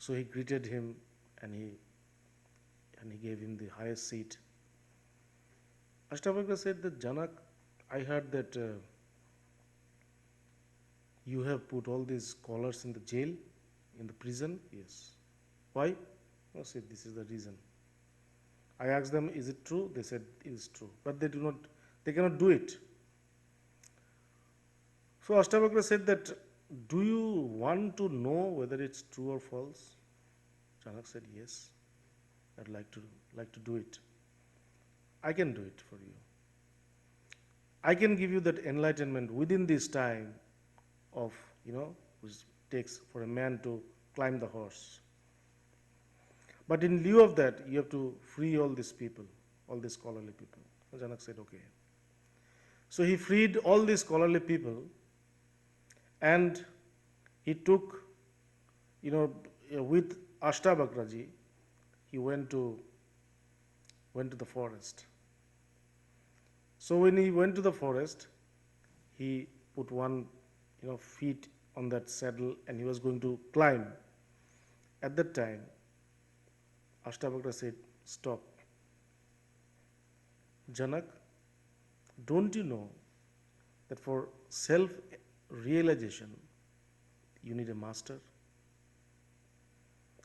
So he greeted him, and he gave him the highest seat. Ashtavakra said that, Janak, I heard that you have put all these scholars in the jail, in the prison. Yes. Why? I said, this is the reason. I asked them, is it true? They said it is true. But they cannot do it. So Ashtavakra said that, do you want to know whether it's true or false? Janak said, yes, I'd like to do it. I can do it for you. I can give you that enlightenment within this time of, which takes for a man to climb the horse. But in lieu of that, you have to free all these people, all these scholarly people. Janak said, okay. So he freed all these scholarly people, and he took, with Ashtavakraji, he went to the forest. So when he went to the forest, he put one, feet on that saddle, and he was going to climb. At that time, Ashtavakra said, stop. Janak, don't you know that for self-realization, you need a master?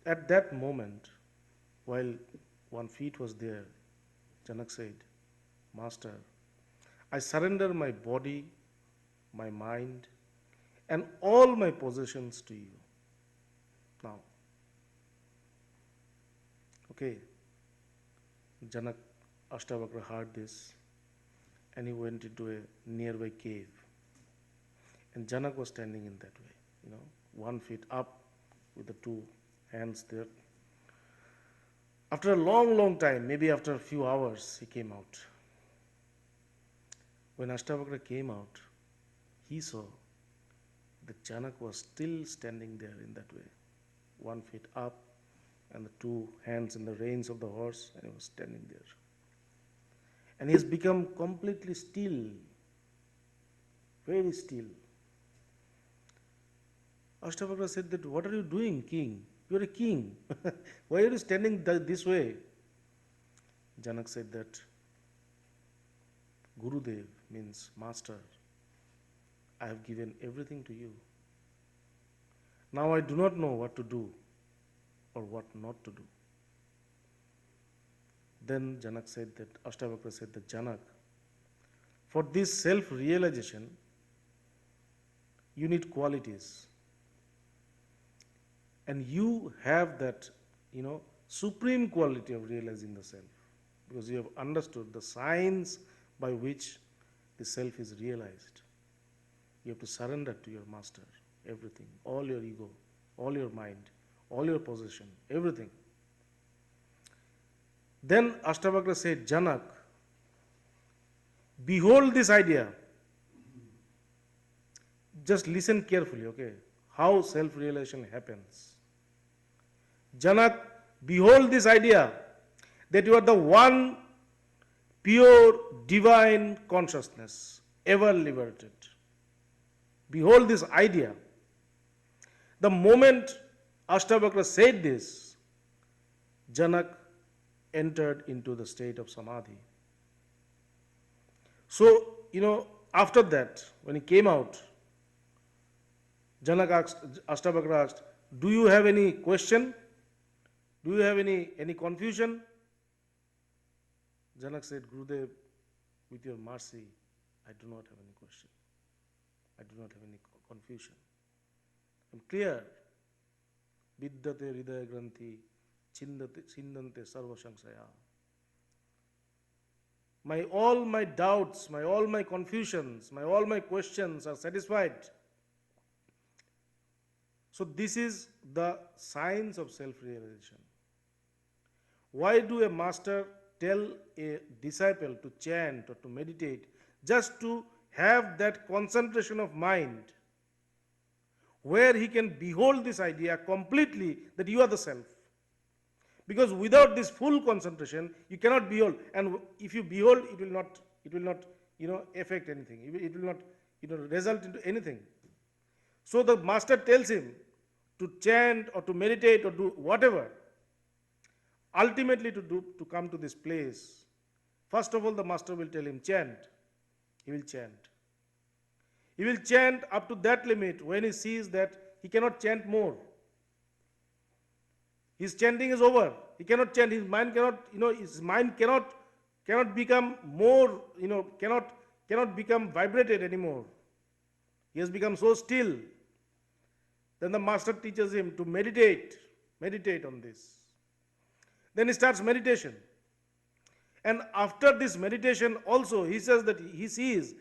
At that moment, while one feet was there, Janak said, Master, I surrender my body, my mind, and all my possessions to you. Now, okay, Janak, Ashtavakra heard this, and he went into a nearby cave. And Janak was standing in that way, 1 feet up with the two hands there. After a long, long time, maybe after a few hours, he came out. When Ashtavakra came out, he saw that Janak was still standing there in that way, 1 feet up, and the two hands in the reins of the horse, and he was standing there. And he has become completely still, very still. Ashtavakra said that, what are you doing, king? You are a king. Why are you standing this way? Janak said that, Gurudev means master. I have given everything to you. Now I do not know what to do or what not to do. Then Janak said that, Ashtavakra said that, Janak, for this self-realization, you need qualities. And you have that, supreme quality of realizing the self, because you have understood the signs by which the self is realized. You have to surrender to your master, everything, all your ego, all your mind, all your possession, everything. Then Ashtavakra said, Janak, behold this idea. Just listen carefully, okay? How self-realization happens. Janak, behold this idea that you are the one pure divine consciousness, ever liberated. Behold this idea. The moment Ashtavakra said this, Janak entered into the state of samadhi. So, after that, when he came out, Ashtavakra asked, do you have any question? Do you have any confusion? Janak said, Gurudev, with your mercy, I do not have any question. I do not have any confusion. I'm clear. Vidyate hridaya granthi, chindante sarva samsaya. All my doubts, all my confusions, all my questions are satisfied. So this is the science of self-realization. Why do a master tell a disciple to chant or to meditate? Just to have that concentration of mind where he can behold this idea completely that you are the self. Because without this full concentration, you cannot behold. And if you behold, it will not affect anything. It will not result into anything. So the master tells him to chant or to meditate or do whatever, ultimately to come to this place, first of all, the master will tell him, chant. He will chant. He will chant up to that limit when he sees that he cannot chant more. His chanting is over. He cannot chant. His mind cannot, his mind cannot become more, cannot become vibrated anymore. He has become so still. Then the master teaches him to meditate on this. Then he starts meditation. And after this meditation also, he says that he sees